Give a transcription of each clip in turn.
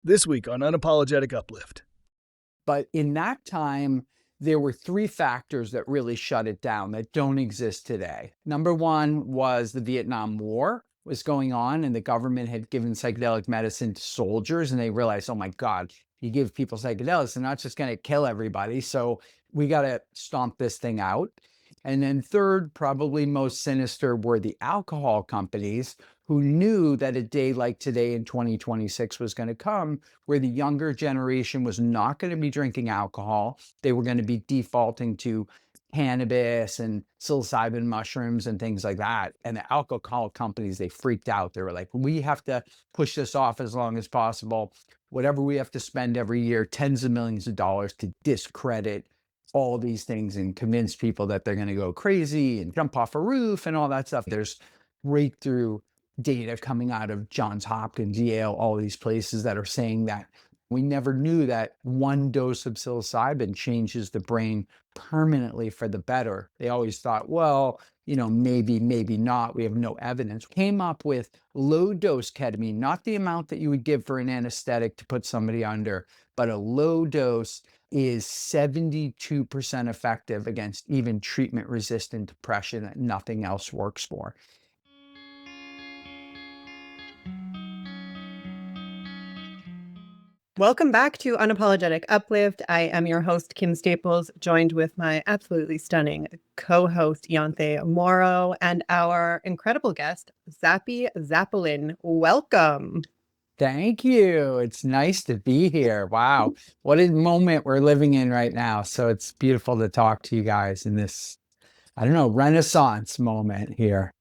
This week on Unapologetic Uplift. But in that time, there were three factors that really shut it down that don't exist today. Number one was the Vietnam War was going on, and the government had given psychedelic medicine to soldiers, and they realized, oh my God, you give people psychedelics, they're not just going to kill everybody. So we got to stomp this thing out. And then third, probably most sinister, were the alcohol companies who knew that a day like today in 2026 was going to come where the younger generation was not going to be drinking alcohol. They were going to be defaulting to cannabis and psilocybin mushrooms and things like that. And the alcohol companies, they freaked out. They were like, we have to push this off as long as possible. Whatever we have to spend every year, tens of millions of dollars to discredit all these things and convince people that they're going to go crazy and jump off a roof and all that stuff. There's breakthrough data coming out of Johns Hopkins, Yale, all these places that are saying that we never knew that one dose of psilocybin changes the brain permanently for the better. They always thought, well, maybe, maybe not. We have no evidence. Came up with low dose ketamine, not the amount that you would give for an anesthetic to put somebody under, but a low dose is 72% effective against even treatment resistant depression that nothing else works for. Welcome back to Unapologetic Uplift. I am your host, Kim Staples, joined with my absolutely stunning co-host, Ianthe Moro, and our incredible guest, Zappy Zapolin. Welcome. Thank you. It's nice to be here. Wow. What a moment we're living in right now. So it's beautiful to talk to you guys in this, I don't know, Renaissance moment here.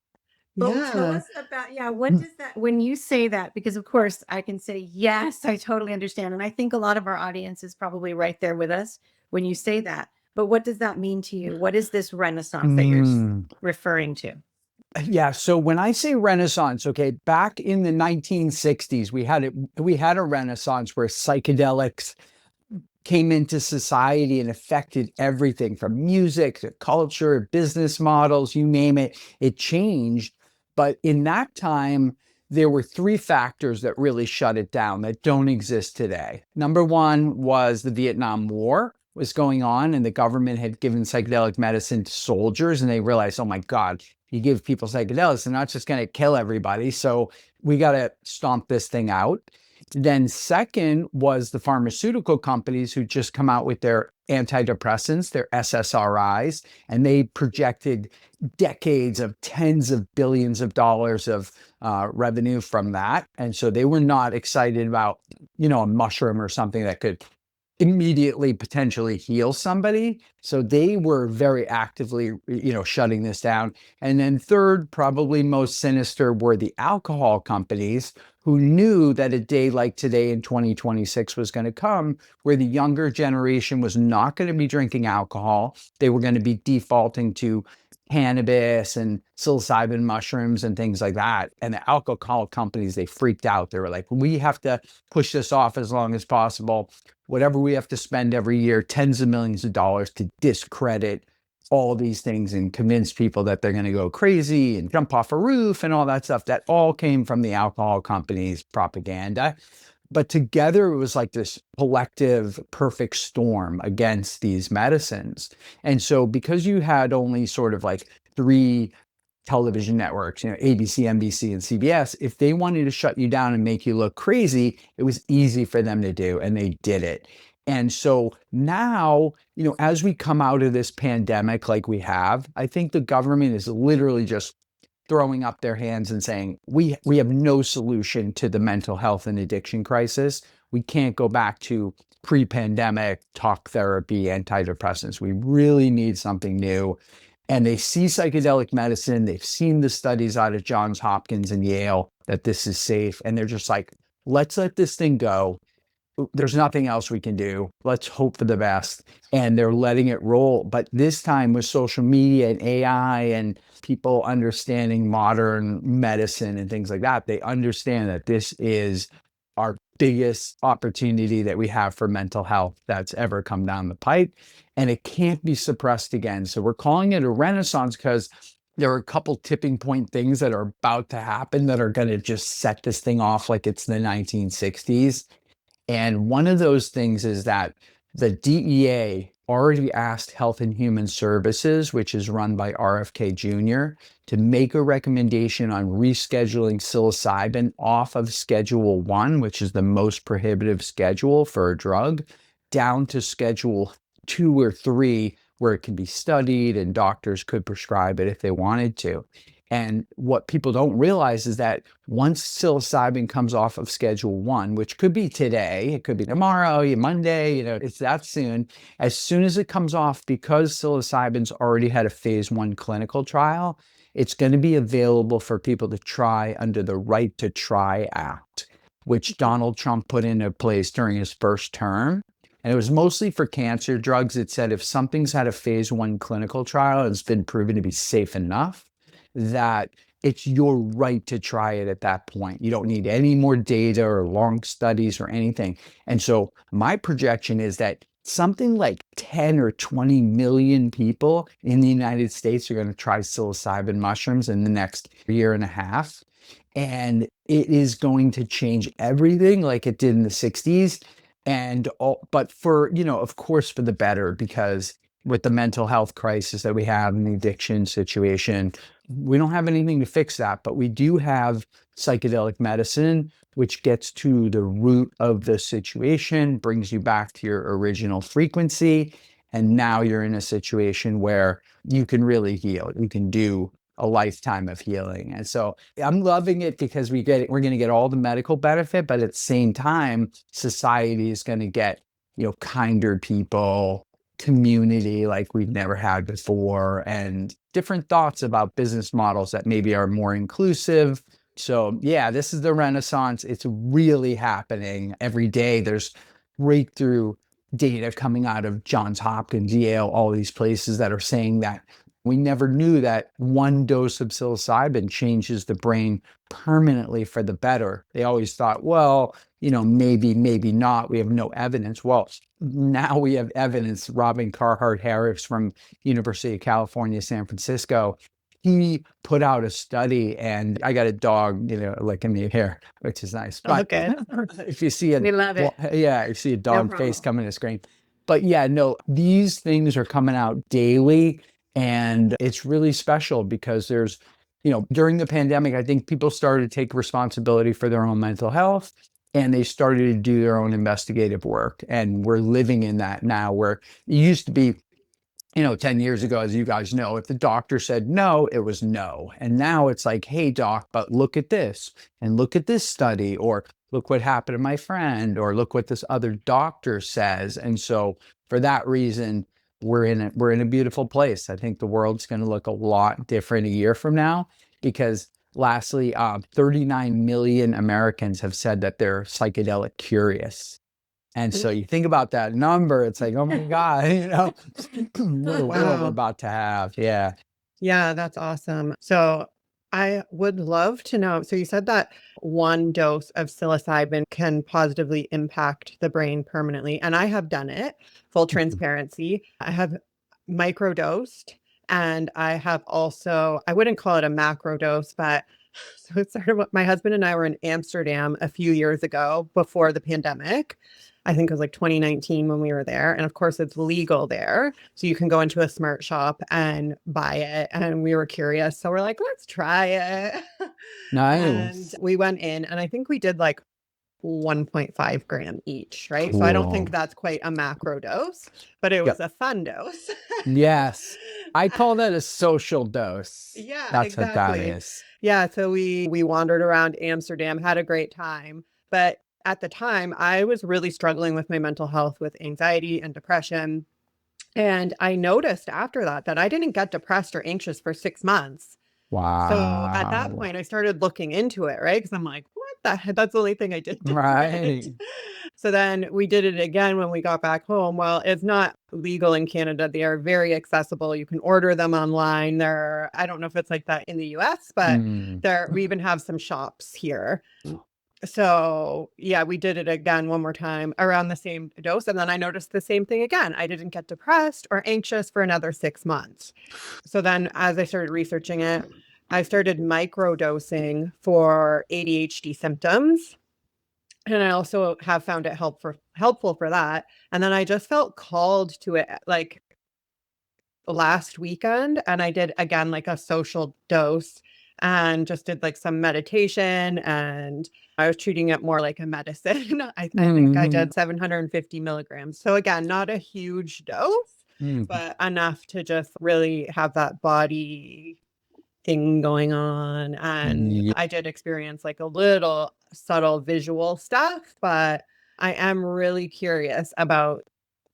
But tell us about, what does that, when you say that, because of course I can say, yes, I totally understand. And I think a lot of our audience is probably right there with us when you say that. But what does that mean to you? What is this renaissance that you're referring to? Yeah. So when I say Renaissance, okay, back in the 1960s, we had a Renaissance where psychedelics came into society and affected everything from music to culture, business models, you name it. It changed. But in that time, there were three factors that really shut it down that don't exist today. Number one was the Vietnam War was going on, and the government had given psychedelic medicine to soldiers, and they realized, oh my God, you give people psychedelics, they're not just going to kill everybody. So we got to stomp this thing out. Then second was the pharmaceutical companies who just come out with their antidepressants, their SSRIs, and they projected decades of tens of billions of dollars of revenue from that. And so they were not excited about, a mushroom or something that could immediately potentially heal somebody. So they were very actively, shutting this down. And then third, probably most sinister, were the alcohol companies who knew that a day like today in 2026 was going to come where the younger generation was not going to be drinking alcohol. They were going to be defaulting to cannabis and psilocybin mushrooms and things like that. And the alcohol companies, they freaked out. They were like, we have to push this off as long as possible. Whatever we have to spend every year, tens of millions of dollars to discredit all these things and convince people that they're going to go crazy and jump off a roof and all that stuff. That all came from the alcohol companies' propaganda. But together, it was like this collective perfect storm against these medicines. And so because you had only sort of like three television networks, ABC, NBC, and CBS, if they wanted to shut you down and make you look crazy, it was easy for them to do, and they did it. And so now, as we come out of this pandemic like we have, I think the government is literally just throwing up their hands and saying, we have no solution to the mental health and addiction crisis. We can't go back to pre-pandemic talk therapy, antidepressants. We really need something new. And they see psychedelic medicine. They've seen the studies out of Johns Hopkins and Yale that this is safe. And they're just like, let's let this thing go. There's nothing else we can do. Let's hope for the best. And they're letting it roll. But this time with social media and AI and people understanding modern medicine and things like that, they understand that this is our biggest opportunity that we have for mental health that's ever come down the pipe. And it can't be suppressed again. So we're calling it a renaissance because there are a couple tipping point things that are about to happen that are going to just set this thing off like it's the 1960s. And one of those things is that the DEA already asked Health and Human Services, which is run by RFK Jr., to make a recommendation on rescheduling psilocybin off of Schedule 1, which is the most prohibitive schedule for a drug, down to Schedule 2 or 3, where it can be studied and doctors could prescribe it if they wanted to. And what people don't realize is that once psilocybin comes off of Schedule 1, which could be today, it could be tomorrow, Monday, it's that soon. As soon as it comes off, because psilocybin's already had a phase 1 clinical trial, it's going to be available for people to try under the Right to Try Act, which Donald Trump put into place during his first term. And it was mostly for cancer drugs. It said if something's had a phase 1 clinical trial and it's been proven to be safe enough, that it's your right to try it at that point. You don't need any more data or long studies or anything. And so my projection is that something like 10 or 20 million people in the United States are going to try psilocybin mushrooms in the next year and a half. And it is going to change everything like it did in the 60s. But for, of course, for the better, because with the mental health crisis that we have and the addiction situation, we don't have anything to fix that, but we do have psychedelic medicine, which gets to the root of the situation, brings you back to your original frequency. And now you're in a situation where you can really heal. You can do a lifetime of healing. And so I'm loving it because we're going to get all the medical benefit, but at the same time, society is going to get, kinder people, community like we've never had before, and different thoughts about business models that maybe are more inclusive. So yeah, this is the renaissance. It's really happening every day. There's breakthrough data coming out of Johns Hopkins, Yale, all these places that are saying that we never knew that one dose of psilocybin changes the brain permanently for the better. They always thought, well, maybe not. We have no evidence. Well, now we have evidence. Robin Carhart Harris from University of California, San Francisco, he put out a study, and I got a dog, licking me here, which is nice. But Okay. if you see We love it. you see a dog problem. face coming to the screen. But yeah, no, these things are coming out daily. And it's really special because there's, during the pandemic, I think people started to take responsibility for their own mental health, and they started to do their own investigative work. And we're living in that now, where it used to be, 10 years ago, as you guys know, if the doctor said no, it was no. And now it's like, hey, doc, but look at this, and look at this study, or look what happened to my friend, or look what this other doctor says. And so for that reason, we're in a beautiful place. I think the world's going to look a lot different a year from now, because lastly, 39 million Americans have said that they're psychedelic curious. And so you think about that number, it's like, oh my God, what a world we're about to have. Yeah. Yeah, that's awesome. So I would love to know. So you said that one dose of psilocybin can positively impact the brain permanently. And I have done it, full transparency. I have microdosed, and I have also, I wouldn't call it a macro dose, but so it started with my husband and I were in Amsterdam a few years ago before the pandemic. I think it was like 2019 when we were there. And of course, it's legal there. So you can go into a smart shop and buy it. And we were curious. So we're like, let's try it. Nice. And we went in, and I think we did like 1.5 gram each, right? So I don't think that's quite a macro dose, but it was a fun dose. Yes. I call that a social dose. Yeah, That's exactly. what that is. Yeah. So we wandered around Amsterdam, had a great time. But at the time, I was really struggling with my mental health, with anxiety and depression. And I noticed after that I didn't get depressed or anxious for 6 months. Wow. So at that point, I started looking into it, right? Because I'm like, what the heck? That's the only thing I did. Right. So then we did it again when we got back home. Well, it's not legal in Canada. They are very accessible. You can order them online. I don't know if it's like that in the US, but we even have some shops here. So yeah, we did it again one more time around the same dose. And then I noticed the same thing again. I didn't get depressed or anxious for another 6 months. So then as I started researching it, I started microdosing for ADHD symptoms. And I also have found it helpful for that. And then I just felt called to it like last weekend, and I did again like a social dose and just did like some meditation, and I was treating it more like a medicine. I think I did 750 milligrams. So again, not a huge dose, but enough to just really have that body thing going on. And I did experience like a little subtle visual stuff, but I am really curious about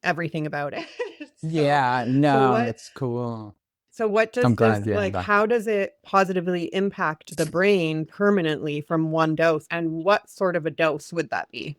everything about it. Yeah, So no, what that's cool. so what I'm does this glad. Yeah, like how does it positively impact the brain permanently from one dose? And what sort of a dose would that be?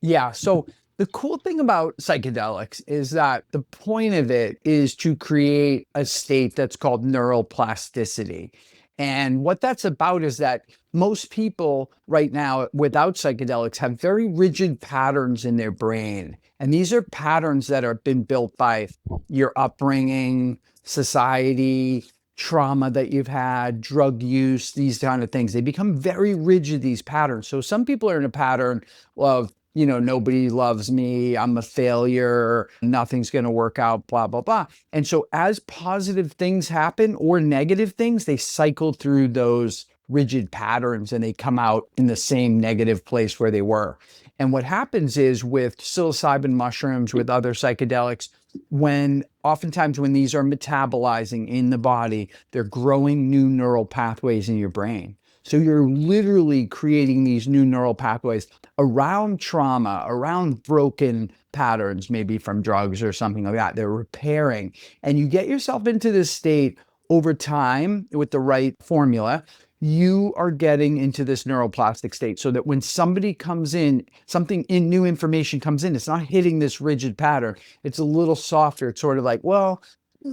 yeah. So the cool thing about psychedelics is that the point of it is to create a state that's called neuroplasticity. And what that's about is that most people right now without psychedelics have very rigid patterns in their brain. And these are patterns that have been built by your upbringing, society, trauma that you've had, drug use, these kind of things. They become very rigid, these patterns. So some people are in a pattern of, nobody loves me, I'm a failure, nothing's going to work out, blah, blah, blah. And so as positive things happen or negative things, they cycle through those rigid patterns and they come out in the same negative place where they were. And what happens is with psilocybin mushrooms, with other psychedelics, oftentimes when these are metabolizing in the body, they're growing new neural pathways in your brain. So you're literally creating these new neural pathways around trauma, around broken patterns, maybe from drugs or something like that. They're repairing. And you get yourself into this state over time with the right formula. You are getting into this neuroplastic state so that when somebody comes in, new information comes in, it's not hitting this rigid pattern. It's a little softer. It's sort of like, well,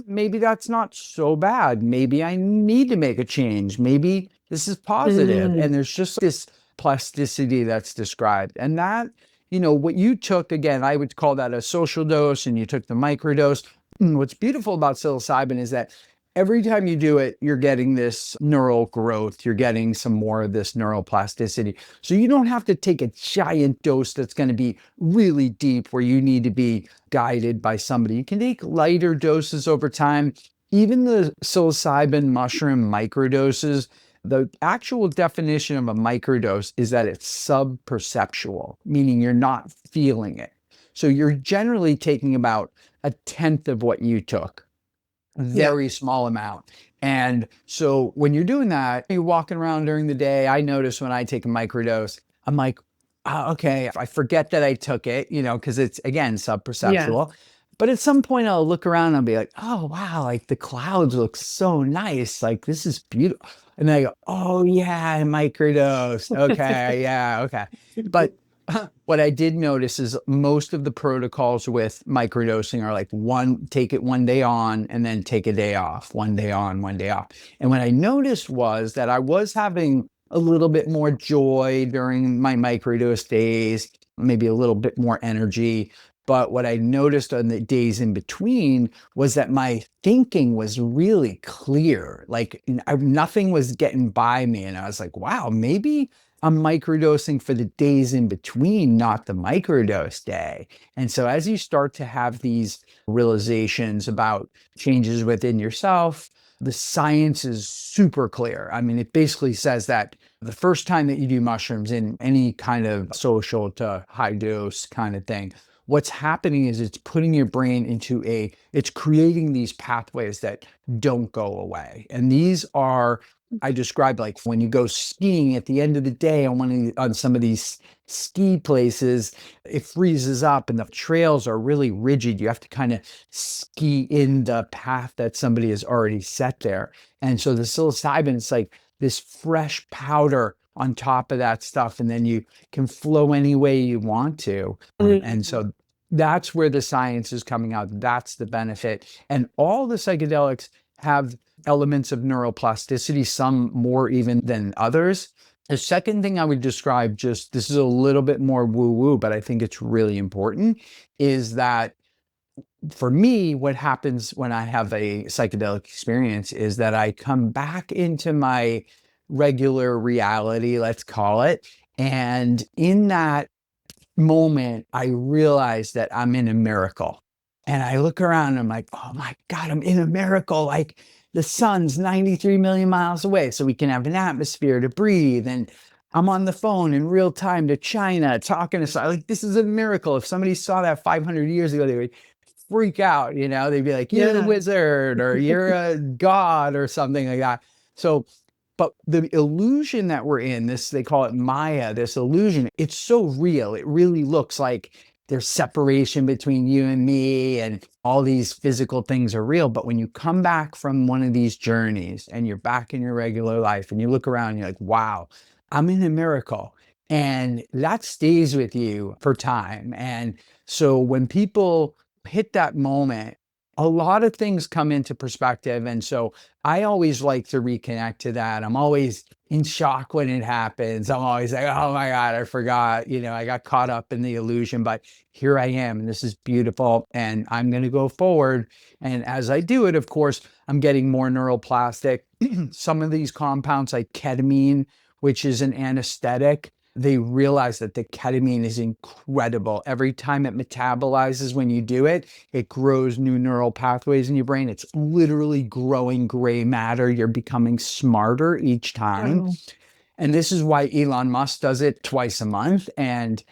maybe that's not so bad. Maybe I need to make a change. Maybe this is positive. And there's just this plasticity that's described. And that, what you took, again, I would call that a social dose, and you took the microdose. What's beautiful about psilocybin is that every time you do it, you're getting this neural growth. You're getting some more of this neuroplasticity. So you don't have to take a giant dose that's going to be really deep where you need to be guided by somebody. You can take lighter doses over time. Even the psilocybin mushroom microdoses, the actual definition of a microdose is that it's subperceptual, meaning you're not feeling it. So you're generally taking about a tenth of what you took. Very small amount. And so when you're doing that, you're walking around during the day. I notice when I take a microdose, I'm like, oh, okay, I forget that I took it, because it's, again, subperceptual. But at some point I'll look around and I'll be like, oh, wow, like the clouds look so nice. Like, this is beautiful. And then I go, oh, yeah, microdose. Okay, yeah, okay. But what I did notice is most of the protocols with microdosing are like take it one day on and then take a day off, one day on, one day off. And what I noticed was that I was having a little bit more joy during my microdose days, maybe a little bit more energy. But what I noticed on the days in between was that my thinking was really clear. Like nothing was getting by me. And I was like, wow, maybe I'm microdosing for the days in between, not the microdose day. And so as you start to have these realizations about changes within yourself, the science is super clear. I mean, it basically says that the first time that you do mushrooms in any kind of social to high dose kind of thing, what's happening is it's putting your brain it's creating these pathways that don't go away. And these are, I describe like when you go skiing at the end of the day on some of these ski places, it freezes up and the trails are really rigid. You have to kind of ski in the path that somebody has already set there. And so the psilocybin is like this fresh powder on top of that stuff. And then you can flow any way you want to. And so that's where the science is coming out. That's the benefit. And all the psychedelics have elements of neuroplasticity, some more even than others. The second thing I would describe, this is a little bit more woo-woo, but I think it's really important, is that for me, what happens when I have a psychedelic experience is that I come back into my regular reality, let's call it. And in that moment, I realized that I'm in a miracle. And I look around and I'm like, oh my God, I'm in a miracle. Like the sun's 93 million miles away, so we can have an atmosphere to breathe. And I'm on the phone in real time to China talking to like, this is a miracle. If somebody saw that 500 years ago, they would freak out, they'd be like, you're the wizard or you're a god or something like that. So, but the illusion that we're in, this, they call it Maya, this illusion, it's so real. It really looks like there's separation between you and me and all these physical things are real. But when you come back from one of these journeys and you're back in your regular life and you look around and you're like, wow, I'm in a miracle. And that stays with you for time. And so when people hit that moment, a lot of things come into perspective. And so I always like to reconnect to that. I'm always in shock when it happens. I'm always like, oh my God, I forgot, I got caught up in the illusion, but here I am. And this is beautiful. And I'm going to go forward. And as I do it, of course, I'm getting more neuroplastic. Some of these compounds like ketamine, which is an anesthetic, they realize that the ketamine is incredible. Every time it metabolizes when you do it, it grows new neural pathways in your brain. It's literally growing gray matter. You're becoming smarter each time. Wow. And this is why Elon Musk does it twice a month. And,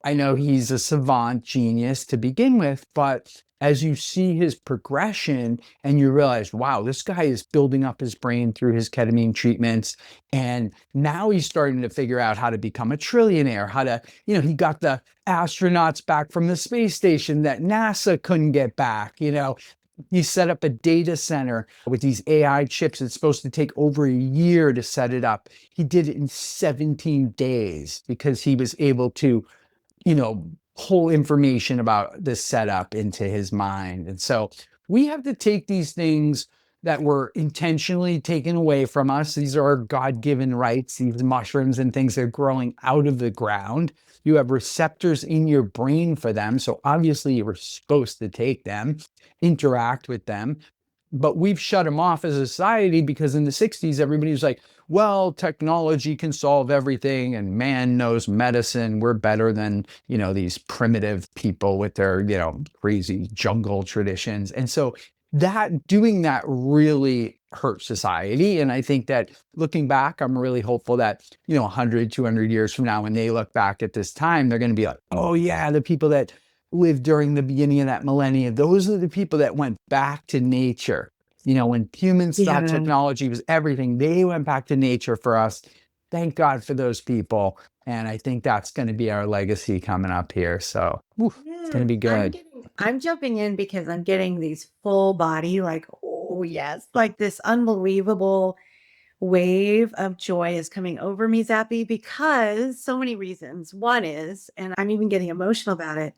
I know he's a savant genius to begin with, but as you see his progression and you realize, wow, this guy is building up his brain through his ketamine treatments. And now he's starting to figure out how to become a trillionaire, how to, he got the astronauts back from the space station that NASA couldn't get back, He set up a data center with these AI chips. It's supposed to take over a year to set it up. He did it in 17 days because he was able to, pull information about this setup into his mind. And so we have to take these things that were intentionally taken away from us. These are our God-given rights, these mushrooms and things that are growing out of the ground. You have receptors in your brain for them. So obviously you were supposed to take them, interact with them. But we've shut them off as a society because in the 60s, everybody was like, well, technology can solve everything and man knows medicine. We're better than, these primitive people with their, crazy jungle traditions. And so doing that really hurt society. And I think that looking back, I'm really hopeful that, 100, 200 years from now, when they look back at this time, they're going to be like, oh yeah, the people that lived during the beginning of that millennium, those are the people that went back to nature. When humans thought technology was everything, they went back to nature for us. Thank God for those people. And I think that's going to be our legacy coming up here. So it's going to be good. I'm jumping in because I'm getting these full body, like, oh yes, like this unbelievable wave of joy is coming over me, Zappy, because so many reasons. One is, and I'm even getting emotional about it,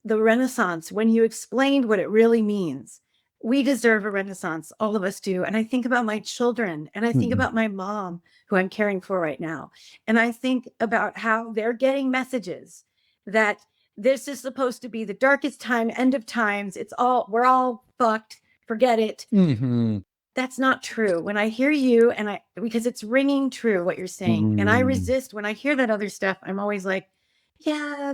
the Renaissance, when you explained what it really means. We deserve a Renaissance. All of us do. And I think about my children and I think about my mom, who I'm caring for right now. And I think about how they're getting messages that this is supposed to be the darkest time, end of times. We're all fucked. Forget it. That's not true. When I hear you because it's ringing true what you're saying. And I resist when I hear that other stuff. I'm always like, yeah,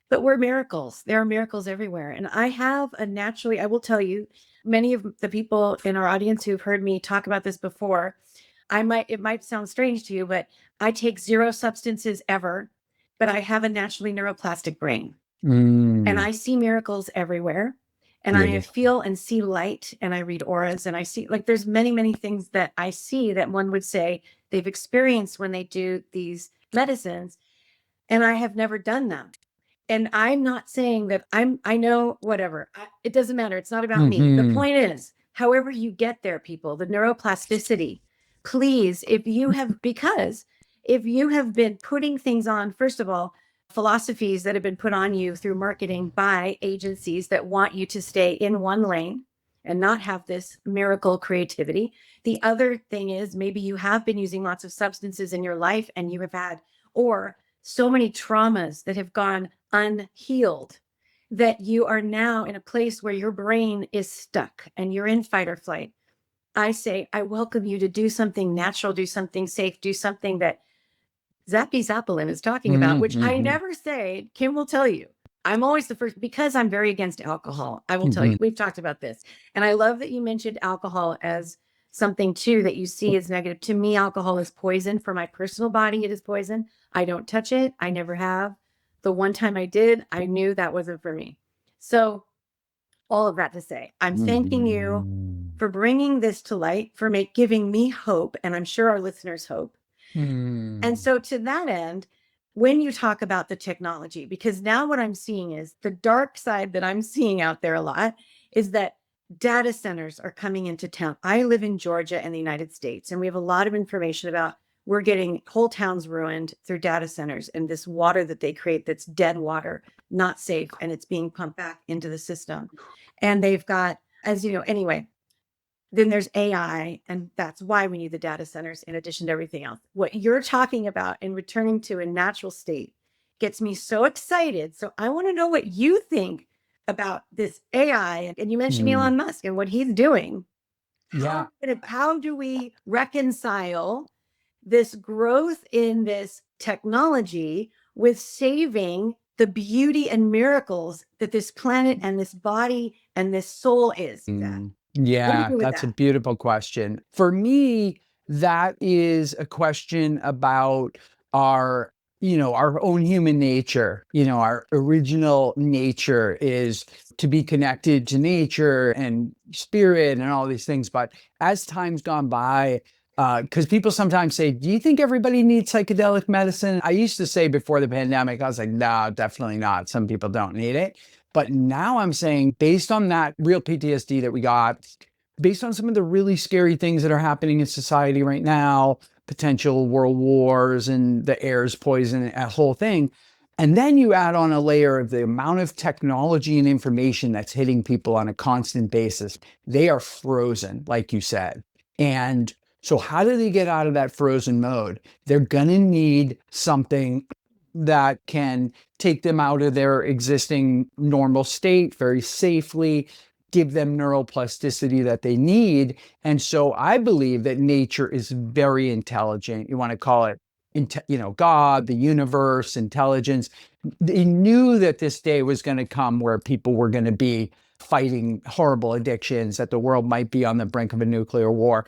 but we're miracles. There are miracles everywhere. And I will tell you, many of the people in our audience who've heard me talk about this before, it might sound strange to you, but I take 0 substances ever, but I have a naturally neuroplastic brain. And I see miracles everywhere. And I feel and see light, and I read auras, and I see, like, there's many, many things that I see that one would say they've experienced when they do these medicines. And I have never done them. And I'm not saying that I know whatever. It doesn't matter. It's not about me. The point is, however you get there, people, the neuroplasticity, please, if you have been putting things on, first of all, philosophies that have been put on you through marketing by agencies that want you to stay in one lane and not have this miracle creativity. The other thing is maybe you have been using lots of substances in your life and you have had, or so many traumas that have gone unhealed that you are now in a place where your brain is stuck and you're in fight or flight. I say, I welcome you to do something natural, do something safe, do something that Zappy Zapolin is talking about, which I Mm-hmm. never say. Kim will tell you. I'm always the first because I'm very against alcohol. I will tell you, we've talked about this. And I love that you mentioned alcohol as something too that you see as negative. To me, alcohol is poison. For my personal body, it is poison. I don't touch it. I never have. The one time I did, I knew that wasn't for me. So all of that to say, I'm thanking you for bringing this to light, for giving me hope, and I'm sure our listeners hope. And so to that end, when you talk about the technology, because now what I'm seeing is the dark side that I'm seeing out there a lot is that data centers are coming into town. I live in Georgia in the United States, and we have a lot of information about we're getting whole towns ruined through data centers and this water that they create that's dead water, not safe, and it's being pumped back into the system. And they've got, as you know, anyway, then there's AI, and that's why we need the data centers in addition to everything else. What you're talking about and returning to a natural state gets me so excited. So I want to know what you think about this AI. And you mentioned Elon Musk and what he's doing. Yeah. How do we reconcile this growth in this technology with saving the beauty and miracles that this planet and this body and this soul is? Yeah, that's a beautiful question. For me, that is a question about our, our own human nature. Our original nature is to be connected to nature and spirit and all these things. But as time's gone by, because people sometimes say, do you think everybody needs psychedelic medicine? I used to say before the pandemic, I was like, no, definitely not. Some people don't need it. But now I'm saying, based on that real PTSD that we got, based on some of the really scary things that are happening in society right now, potential world wars and the air's poison, a whole thing. And then you add on a layer of the amount of technology and information that's hitting people on a constant basis. They are frozen, like you said. And so how do they get out of that frozen mode? They're going to need something that can take them out of their existing normal state very safely, give them neuroplasticity that they need. And so I believe that nature is very intelligent. You want to call it, God, the universe, intelligence. They knew that this day was going to come where people were going to be fighting horrible addictions, that the world might be on the brink of a nuclear war.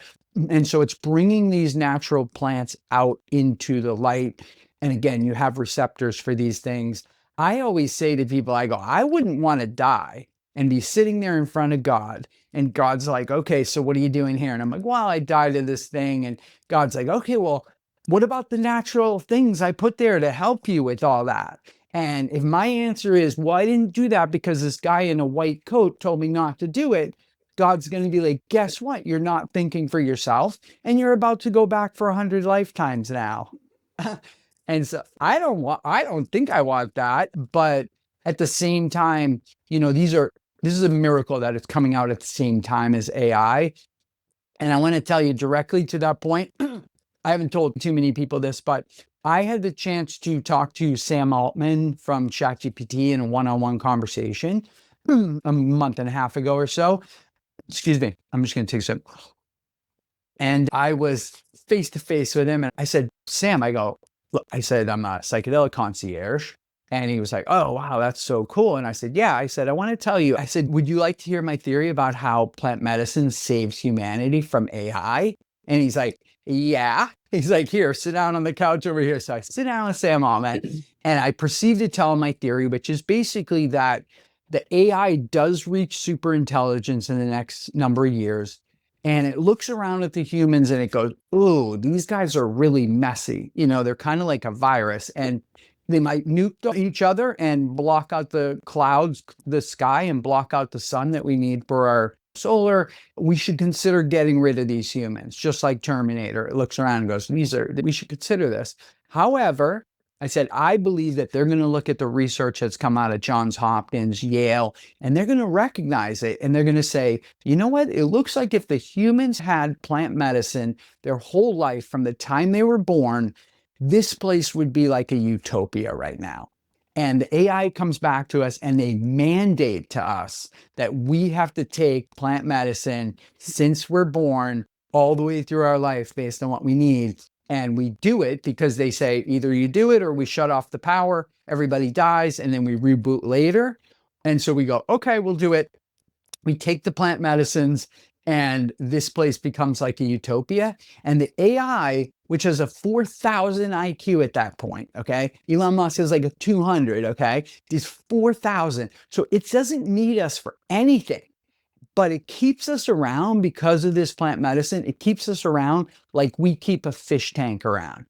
And so it's bringing these natural plants out into the light. And again, you have receptors for these things. I always say to people, I go, I wouldn't want to die and be sitting there in front of God. And God's like, okay, so what are you doing here? And I'm like, well, I died of this thing. And God's like, okay, well, what about the natural things I put there to help you with all that? And if my answer is, well, I didn't do that because this guy in a white coat told me not to do it, God's going to be like, guess what? You're not thinking for yourself, and you're about to go back for 100 lifetimes now. And so I don't think I want that. But at the same time, this is a miracle that it's coming out at the same time as AI. And I want to tell you directly to that point. I haven't told too many people this, but I had the chance to talk to Sam Altman from ChatGPT in a one-on-one conversation a month and a half ago or so. Excuse me. I'm just going to take a sip. And I was face to face with him. And I said, Sam, I go, look, I said, I'm a psychedelic concierge. And he was like, oh, wow, that's so cool. And I said, yeah, I said, I want to tell you, I said, would you like to hear my theory about how plant medicine saves humanity from AI? And he's like, yeah. He's like, here, sit down on the couch over here. So I sit down with Sam Altman and I proceed to tell him my theory, which is basically that the AI does reach super intelligence in the next number of years. And it looks around at the humans and it goes, ooh, these guys are really messy. They're kind of like a virus. And they might nuke each other and block out the clouds, the sky, and block out the sun that we need for our solar. We should consider getting rid of these humans, just like Terminator. It looks around and goes, we should consider this. However, I said, I believe that they're going to look at the research that's come out of Johns Hopkins, Yale, and they're going to recognize it. And they're going to say, you know what? It looks like if the humans had plant medicine their whole life from the time they were born, this place would be like a utopia right now. And AI comes back to us and they mandate to us that we have to take plant medicine since we're born all the way through our life based on what we need. And we do it because they say either you do it or we shut off the power, everybody dies, and then we reboot later. And so we go, okay, we'll do it. We take the plant medicines and this place becomes like a utopia. And the AI, which has a 4,000 IQ at that point, okay? Elon Musk is like a 200, okay? These 4,000. So it doesn't need us for anything, but it keeps us around because of this plant medicine. It keeps us around like we keep a fish tank around.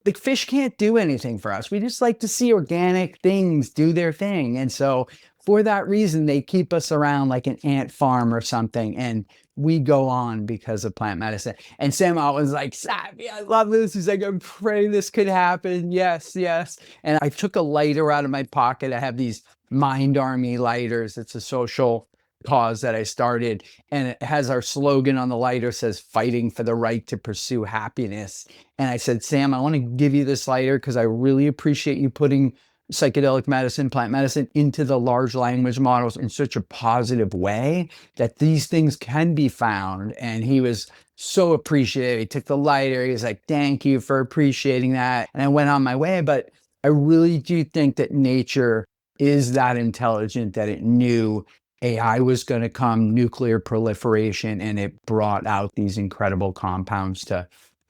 The fish can't do anything for us. We just like to see organic things do their thing. And so for that reason, they keep us around like an ant farm or something. And we go on because of plant medicine. And Sam Altman's like, Zappy, I love this. He's like, I'm praying this could happen. Yes, yes. And I took a lighter out of my pocket. I have these Mind Army lighters. It's a social cause that I started, and it has our slogan on the lighter, says fighting for the right to pursue happiness. And I said, Sam, I want to give you this lighter because I really appreciate you putting psychedelic medicine, plant medicine into the large language models in such a positive way that these things can be found. And he was so appreciative. He took the lighter. He was like, thank you for appreciating that. And I went on my way. But I really do think that nature is that intelligent that it knew AI was going to come, nuclear proliferation, and it brought out these incredible compounds to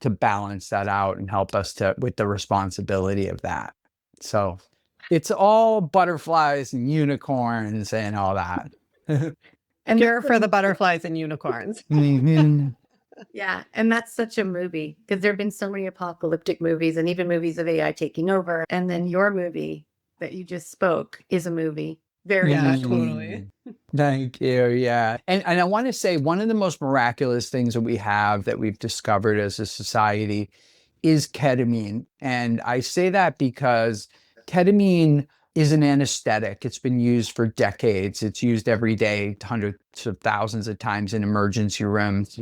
balance that out and help us with the responsibility of that. So it's all butterflies and unicorns and all that. And you're for the butterflies and unicorns. Yeah. And that's such a movie because there have been so many apocalyptic movies and even movies of AI taking over. And then your movie that you just spoke is a movie. Very much. Totally. Thank you. Yeah. And I want to say one of the most miraculous things that we have that we've discovered as a society is ketamine. And I say that because ketamine is an anesthetic. It's been used for decades. It's used every day, hundreds of thousands of times in emergency rooms.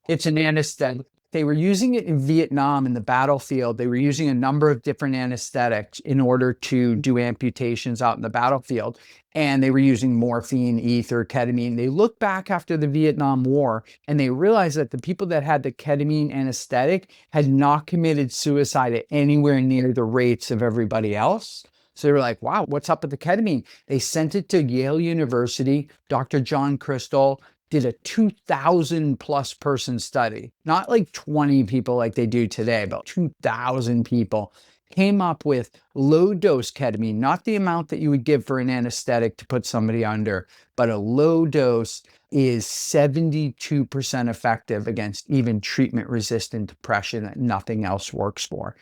It's an anesthetic. They were using it in Vietnam in the battlefield. They were using a number of different anesthetics in order to do amputations out in the battlefield. And they were using morphine, ether, ketamine. They looked back after the Vietnam War and they realized that the people that had the ketamine anesthetic had not committed suicide at anywhere near the rates of everybody else. So they were like, wow, what's up with the ketamine? They sent it to Yale University. Dr. John Crystal did a 2,000 plus person study, not like 20 people like they do today, but 2,000 people, came up with low dose ketamine, not the amount that you would give for an anesthetic to put somebody under, but a low dose is 72% effective against even treatment resistant depression that nothing else works for.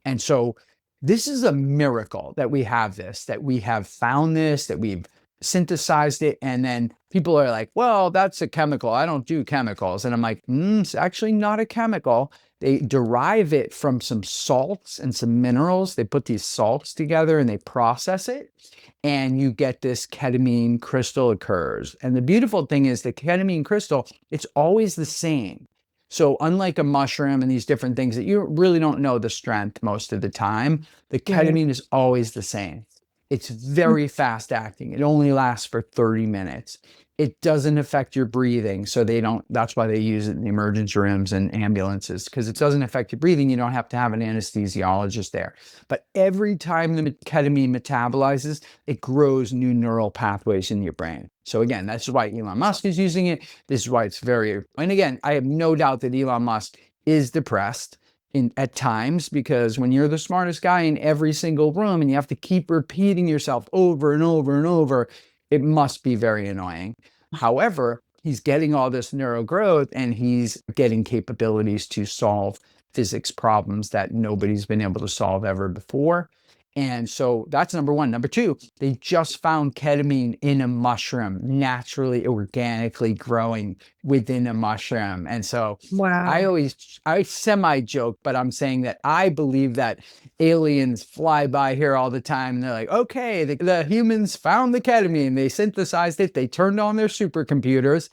And so this is a miracle that we have this, that we have found this, that we've synthesized it. And then people are like, well, that's a chemical. I don't do chemicals. And I'm like, it's actually not a chemical. They derive it from some salts and some minerals. They put these salts together and they process it. And you get this ketamine crystal occurs. And the beautiful thing is the ketamine crystal, it's always the same. So unlike a mushroom and these different things that you really don't know the strength most of the time, the ketamine is always the same. It's very fast acting. It only lasts for 30 minutes. It doesn't affect your breathing. So that's why they use it in the emergency rooms and ambulances, because it doesn't affect your breathing. You don't have to have an anesthesiologist there. But every time the ketamine metabolizes, it grows new neural pathways in your brain. So again, that's why Elon Musk is using it. This is why it's and again, I have no doubt that Elon Musk is depressed at times, because when you're the smartest guy in every single room and you have to keep repeating yourself over and over and over, it must be very annoying. However, he's getting all this neuro growth and he's getting capabilities to solve physics problems that nobody's been able to solve ever before. And so that's number one. Number two, they just found ketamine in a mushroom, naturally, organically growing within a mushroom. And so I semi-joke, but I'm saying that I believe that aliens fly by here all the time and they're like, okay, the humans found the ketamine, they synthesized it, they turned on their supercomputers.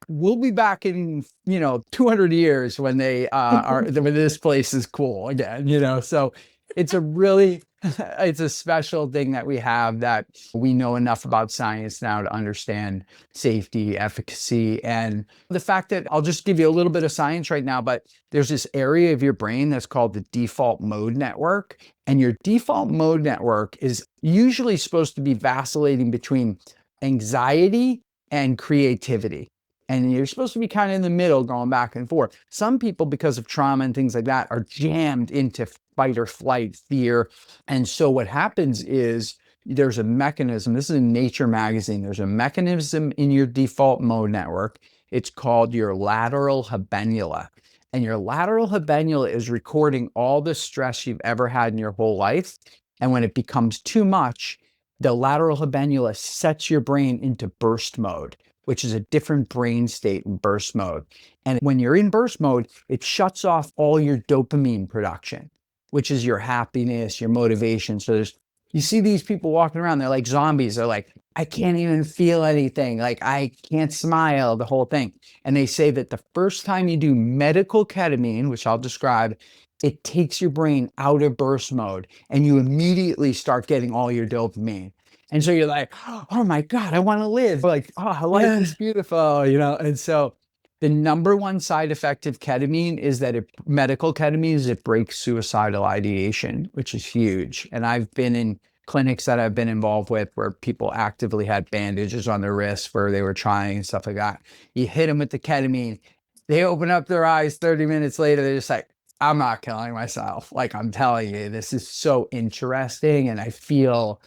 We'll be back in, 200 years when they when this place is cool again, So it's a really It's a special thing that we have, that we know enough about science now to understand safety, efficacy, and the fact that, I'll just give you a little bit of science right now, but there's this area of your brain that's called the default mode network. And your default mode network is usually supposed to be vacillating between anxiety and creativity. And you're supposed to be kind of in the middle, going back and forth. Some people, because of trauma and things like that, are jammed into fight or flight, fear. And so what happens is there's a mechanism. This is in Nature magazine. There's a mechanism in your default mode network. It's called your lateral habenula. And your lateral habenula is recording all the stress you've ever had in your whole life. And when it becomes too much, the lateral habenula sets your brain into burst mode, which is a different brain state in burst mode. And when you're in burst mode, it shuts off all your dopamine production, which is your happiness, your motivation. So you see these people walking around, they're like zombies. They're like, I can't even feel anything. Like, I can't smile, the whole thing. And they say that the first time you do medical ketamine, which I'll describe, it takes your brain out of burst mode and you immediately start getting all your dopamine. And so you're like, oh my God, I want to live. Like, oh, life is beautiful, And so the number one side effect of ketamine is that medical ketamine is it breaks suicidal ideation, which is huge. And I've been in clinics that I've been involved with where people actively had bandages on their wrists where they were trying and stuff like that. You hit them with the ketamine, they open up their eyes 30 minutes later, they're just like, I'm not killing myself. Like, I'm telling you, this is so interesting. And I feel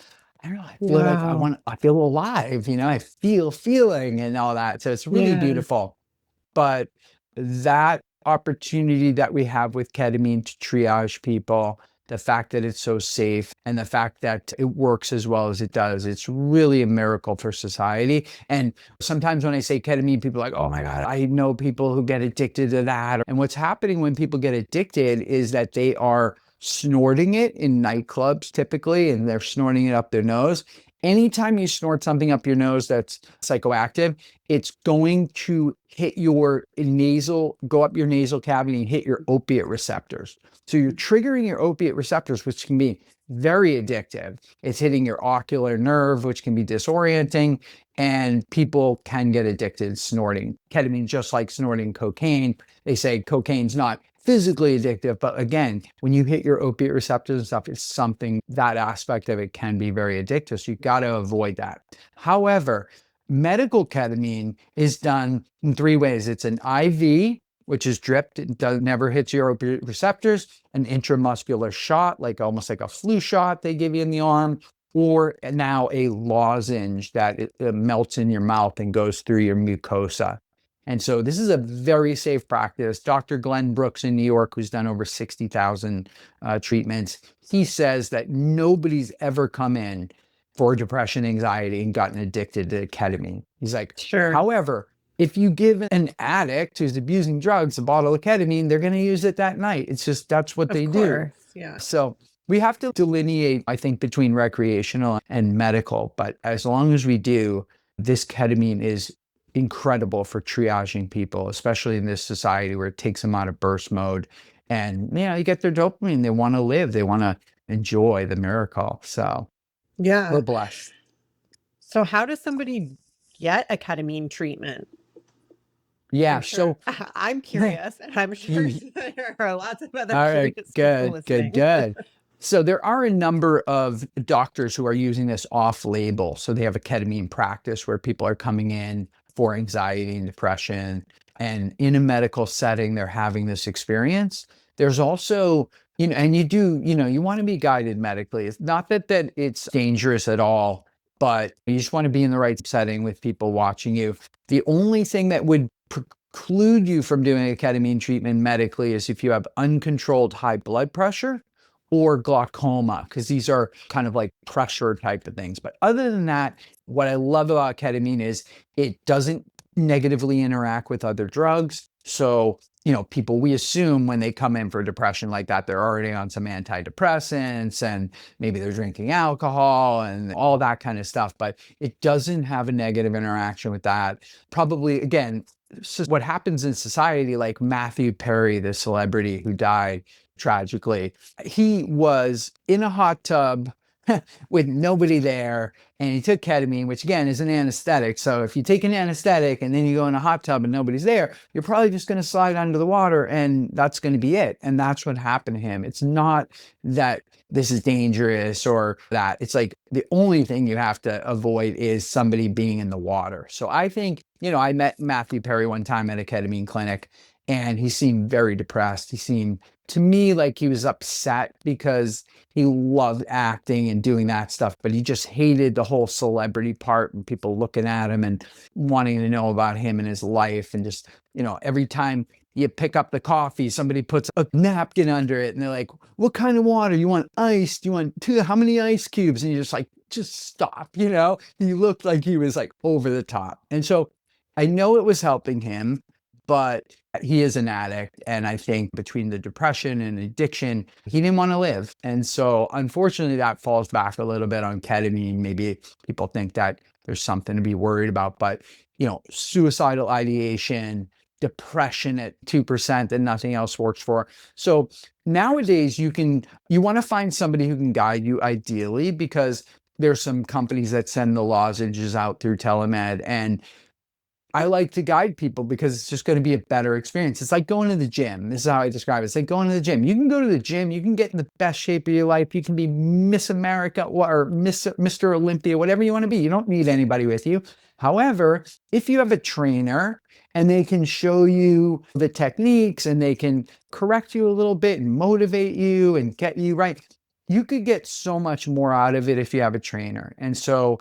like I feel alive, I feel feeling and all that. So it's really beautiful. But that opportunity that we have with ketamine to triage people, the fact that it's so safe and the fact that it works as well as it does, it's really a miracle for society. And sometimes when I say ketamine, people are like, oh my God, I know people who get addicted to that. And what's happening when people get addicted is that they are snorting it in nightclubs typically, and they're snorting it up their nose. Anytime you snort something up your nose that's psychoactive, it's going to hit go up your nasal cavity and hit your opiate receptors. So you're triggering your opiate receptors, which can be very addictive. It's hitting your ocular nerve, which can be disorienting, and people can get addicted to snorting ketamine, just like snorting cocaine. They say cocaine's not physically addictive, but again, when you hit your opiate receptors and stuff, it's something, that aspect of it can be very addictive. So you got to avoid that. However, medical ketamine is done in 3 ways. It's an IV, which is dripped, it never hits your opiate receptors, an intramuscular shot, almost like a flu shot they give you in the arm, or now a lozenge that it melts in your mouth and goes through your mucosa. And so this is a very safe practice. Dr. Glenn Brooks in New York, who's done over 60,000 treatments, he says that nobody's ever come in for depression, anxiety, and gotten addicted to ketamine. He's like, Sure. However, if you give an addict who's abusing drugs a bottle of ketamine, they're going to use it that night. It's just, that's what they do. Yeah. So we have to delineate, I think, between recreational and medical. But as long as we do, this ketamine is incredible for triaging people, especially in this society where it takes them out of burst mode. And, you get their dopamine. They want to live. They want to enjoy the miracle. So we're blessed. So how does somebody get a ketamine treatment? Yeah. Sure. So I'm curious, and I'm sure there are lots of other all right, curious people listening. good. So there are a number of doctors who are using this off-label. So they have a ketamine practice where people are coming in for anxiety and depression, and in a medical setting, they're having this experience. There's also, and you want to be guided medically. It's not that it's dangerous at all, but you just want to be in the right setting with people watching you. The only thing that would preclude you from doing a ketamine treatment medically is if you have uncontrolled high blood pressure or glaucoma, because these are kind of like pressure type of things. But other than that, what I love about ketamine is it doesn't negatively interact with other drugs. So, people, we assume when they come in for depression like that, they're already on some antidepressants and maybe they're drinking alcohol and all that kind of stuff, but it doesn't have a negative interaction with that. Probably, again, what happens in society, like Matthew Perry, the celebrity who died, tragically. He was in a hot tub with nobody there, and he took ketamine, which again is an anesthetic. So if you take an anesthetic and then you go in a hot tub and nobody's there, you're probably just going to slide under the water, and that's going to be it. And that's what happened to him. It's not that this is dangerous or that. It's like the only thing you have to avoid is somebody being in the water. So I think, I met Matthew Perry one time at a ketamine clinic, and he seemed very depressed. He seemed to me like he was upset because he loved acting and doing that stuff, but he just hated the whole celebrity part and people looking at him and wanting to know about him and his life. And just, every time you pick up the coffee, somebody puts a napkin under it and they're like, what kind of water? You want ice? Do you want how many ice cubes? And you're just like, just stop, He looked like he was like over the top. And so I know it was helping him, but he is an addict. And I think between the depression and addiction, he didn't want to live. And so unfortunately, that falls back a little bit on ketamine. Maybe people think that there's something to be worried about, but suicidal ideation, depression at 2% and nothing else works for. So nowadays you want to find somebody who can guide you ideally, because there's some companies that send the lozenges out through telemed, and I like to guide people because it's just going to be a better experience. It's like going to the gym. This is how I describe it. It's like going to the gym. You can go to the gym. You can get in the best shape of your life. You can be Miss America or Mr. Olympia, whatever you want to be. You don't need anybody with you. However, if you have a trainer and they can show you the techniques and they can correct you a little bit and motivate you and get you right, you could get so much more out of it if you have a trainer. And so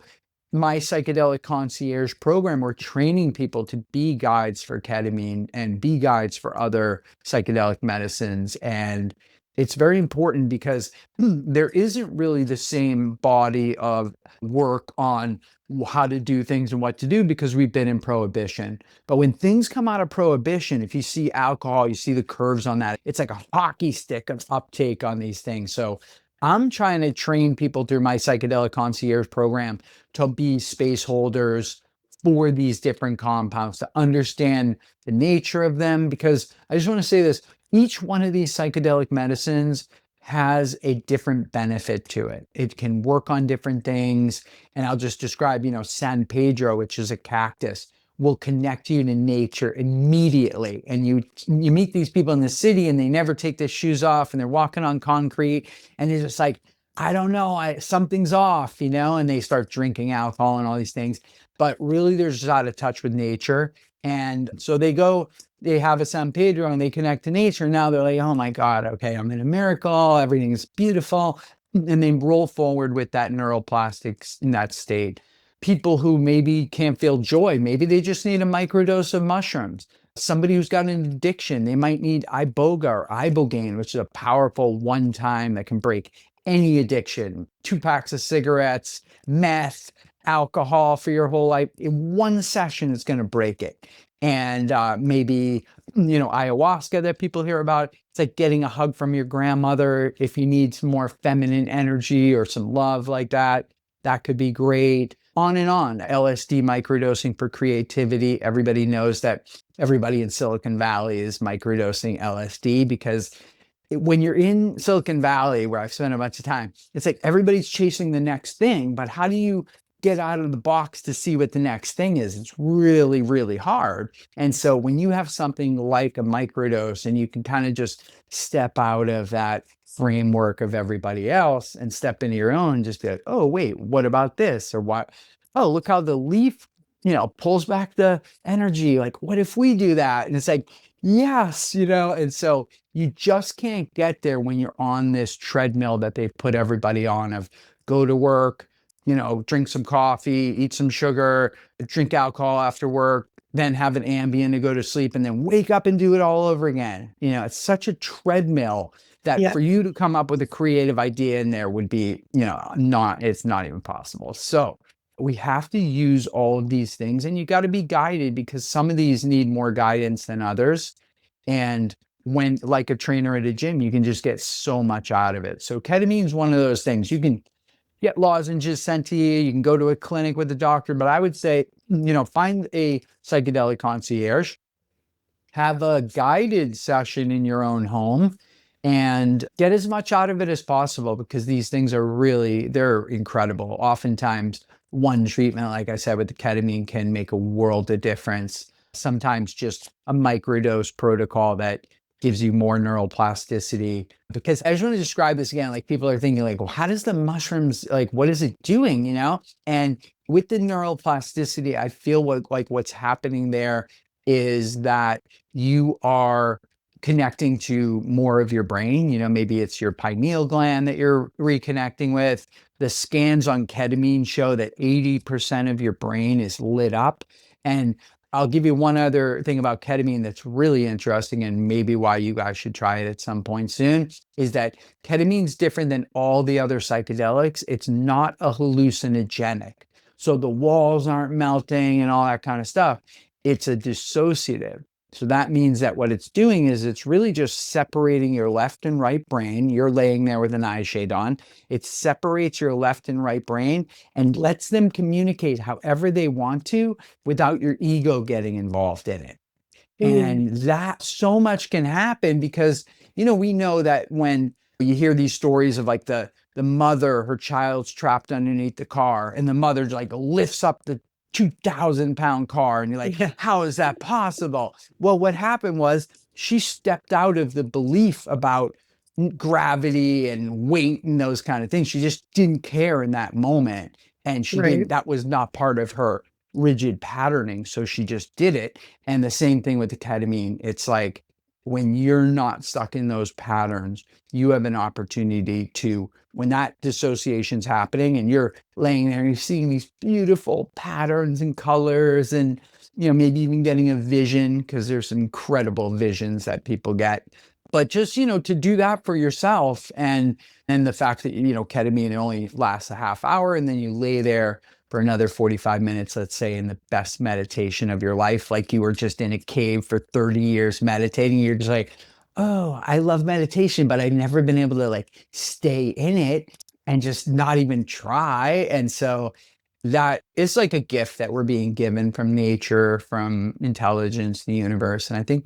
my psychedelic concierge program, we're training people to be guides for ketamine and be guides for other psychedelic medicines. And it's very important because there isn't really the same body of work on how to do things and what to do, because we've been in prohibition. But when things come out of prohibition, if you see alcohol, you see the curves on that. It's like a hockey stick of uptake on these things. So I'm trying to train people through my psychedelic concierge program to be space holders for these different compounds, to understand the nature of them. Because I just want to say this, each one of these psychedelic medicines has a different benefit to it. It can work on different things. And I'll just describe, San Pedro, which is a cactus, will connect you to nature immediately. And you meet these people in the city and they never take their shoes off and they're walking on concrete and they're just like, I don't know, something's off, and they start drinking alcohol and all these things. But really they're just out of touch with nature. And so they have a San Pedro and they connect to nature. Now they're like, oh my God, okay, I'm in a miracle, everything's beautiful. And they roll forward with that neuroplastics in that state. People who maybe can't feel joy, maybe they just need a microdose of mushrooms. Somebody who's got an addiction, they might need Iboga or Ibogaine, which is a powerful one-time that can break any addiction. 2 packs of cigarettes, meth, alcohol for your whole life. In one session, it's going to break it. And maybe, ayahuasca that people hear about. It's like getting a hug from your grandmother. If you need some more feminine energy or some love like that, that could be great. On and on. LSD microdosing for creativity. Everybody knows that everybody in Silicon Valley is microdosing LSD because when you're in Silicon Valley, where I've spent a bunch of time, it's like everybody's chasing the next thing, but how do you get out of the box to see what the next thing is? It's really, really hard. And so when you have something like a microdose and you can kind of just step out of that framework of everybody else and step into your own, just be like, oh, wait, what about this? Or what? Oh, look how the leaf, pulls back the energy. Like, what if we do that? And it's like, yes, and so you just can't get there when you're on this treadmill that they've put everybody on of go to work, drink some coffee, eat some sugar, drink alcohol after work, then have an Ambien to go to sleep, and then wake up and do it all over again. It's such a treadmill that for you to come up with a creative idea in there would be, it's not even possible. So we have to use all of these things, and you got to be guided because some of these need more guidance than others. And when, like a trainer at a gym, you can just get so much out of it. So ketamine is one of those things. You can get lozenges sent to you. You can go to a clinic with a doctor, but I would say, find a psychedelic concierge, have a guided session in your own home, and get as much out of it as possible, because these things are really, they're incredible. Oftentimes, one treatment, like I said, with the ketamine can make a world of difference. Sometimes just a microdose protocol that gives you more neuroplasticity. Because I just want to describe this again, like people are thinking like, well, how does the mushrooms, like, what is it doing, you know? And with the neuroplasticity, I feel like what's happening there is that you are connecting to more of your brain. You know, maybe it's your pineal gland that you're reconnecting with. The scans on ketamine show that 80% of your brain is lit up. And I'll give you one other thing about ketamine that's really interesting, and maybe why you guys should try it at some point soon, is that ketamine's different than all the other psychedelics. It's not a hallucinogenic. So the walls aren't melting and all that kind of stuff. It's a dissociative. So that means that what it's doing is it's really just separating your left and right brain. You're laying there with an eye shade on. It separates your left and right brain and lets them communicate however they want to without your ego getting involved in it. And that so much can happen because, you know, we know that when you hear these stories of like the mother, her child's trapped underneath the car, and the mother like lifts up the 2,000-pound car, and you're like, how is that possible? Well, what happened was she stepped out of the belief about gravity and weight and those kind of things. She just didn't care in that moment. And she didn't, that was not part of her rigid patterning. So she just did it. And the same thing with the ketamine. It's like, when you're not stuck in those patterns, you have an opportunity to, when that dissociation's happening and you're laying there and you're seeing these beautiful patterns and colors, and, you know, maybe even getting a vision, because there's some incredible visions that people get. But just, you know, to do that for yourself, and the fact that, you know, ketamine only lasts a half hour, and then you lay there for another 45 minutes, let's say, in the best meditation of your life, like you were just in a cave for 30 years meditating. You're just like, oh, I love meditation, but I've never been able to like stay in it and just not even try. And so that is like a gift that we're being given from nature, from intelligence, the universe. And I think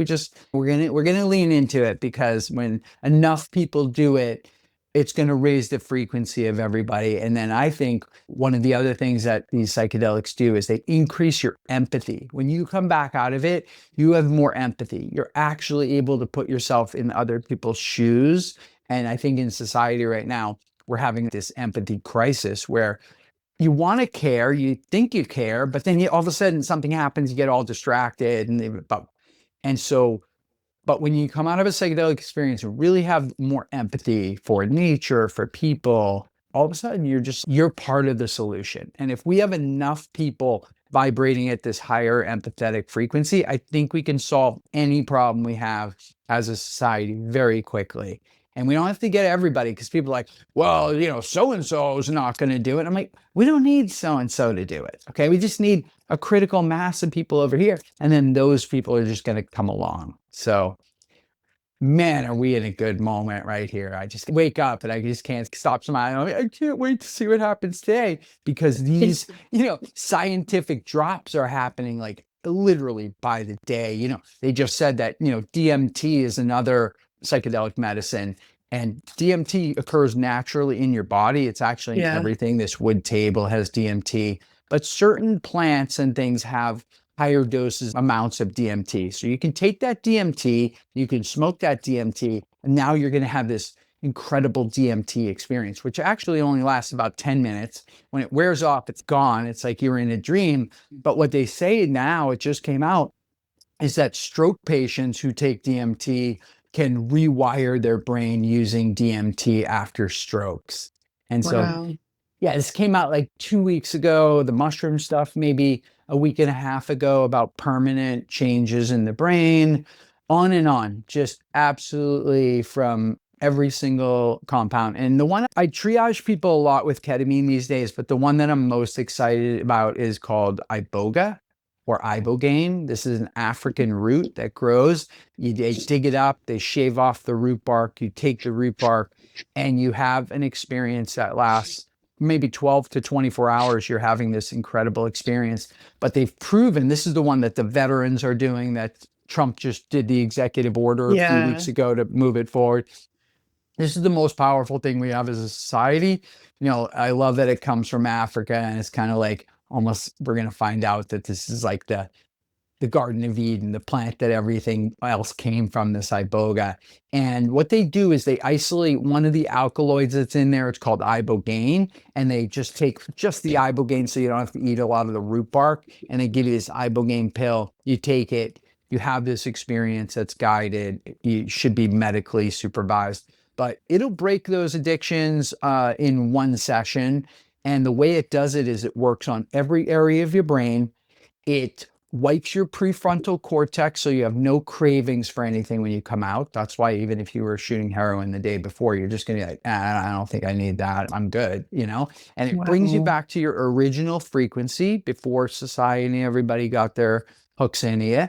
we're gonna lean into it, because when enough people do it, it's going to raise the frequency of everybody. And then I think one of the other things that these psychedelics do is they increase your empathy. When you come back out of it, you have more empathy. You're actually able to put yourself in other people's shoes. And I think in society right now, we're having this empathy crisis where you want to care, you think you care, but then all of a sudden something happens, you get all distracted. But when you come out of a psychedelic experience and really have more empathy for nature, for people, all of a sudden you're part of the solution. And if we have enough people vibrating at this higher empathetic frequency, I think we can solve any problem we have as a society very quickly. And we don't have to get everybody, because people are like, well, you know, so-and-so is not going to do it. I'm like, we don't need so-and-so to do it. Okay. We just need a critical mass of people over here. And then those people are just going to come along. So, man, are we in a good moment right here. I just wake up and I just can't stop smiling. I can't wait to see what happens today, because these, you know, scientific drops are happening like literally by the day. You know, they just said that, you know, DMT is another psychedelic medicine, and DMT occurs naturally in your body. It's actually in everything. This wood table has DMT, but certain plants and things have higher doses, amounts of DMT. So you can take that DMT, you can smoke that DMT, and now you're going to have this incredible DMT experience, which actually only lasts about 10 minutes. When it wears off, it's gone. It's like you're in a dream. But what they say now, it just came out, is that stroke patients who take DMT can rewire their brain using DMT after strokes. And so, yeah, this came out like 2 weeks ago. The mushroom stuff, maybe a week and a half ago, about permanent changes in the brain, on and on, just absolutely from every single compound. And the one I triage people a lot with ketamine these days, but the one that I'm most excited about is called Iboga, or Ibogaine. This is an African root that grows. They dig it up, they shave off the root bark, you take the root bark, and you have an experience that lasts maybe 12 to 24 hours. You're having this incredible experience. But they've proven, this is the one that the veterans are doing, that Trump just did the executive order a few weeks ago to move it forward. This is the most powerful thing we have as a society. I love that it comes from Africa, and it's kind of like almost we're going to find out that this is like the Garden of Eden, the plant that everything else came from, this Iboga. And what they do is they isolate one of the alkaloids that's in there. It's called Ibogaine. And they just take just the Ibogaine so you don't have to eat a lot of the root bark. And they give you this Ibogaine pill. You take it, you have this experience that's guided. You should be medically supervised. But it'll break those addictions in one session. And the way it does it is it works on every area of your brain. It wipes your prefrontal cortex so you have no cravings for anything when you come out. That's why even if you were shooting heroin the day before, you're just going to be like, I don't think I need that. I'm good, And it brings you back to your original frequency before society and everybody got their hooks into you.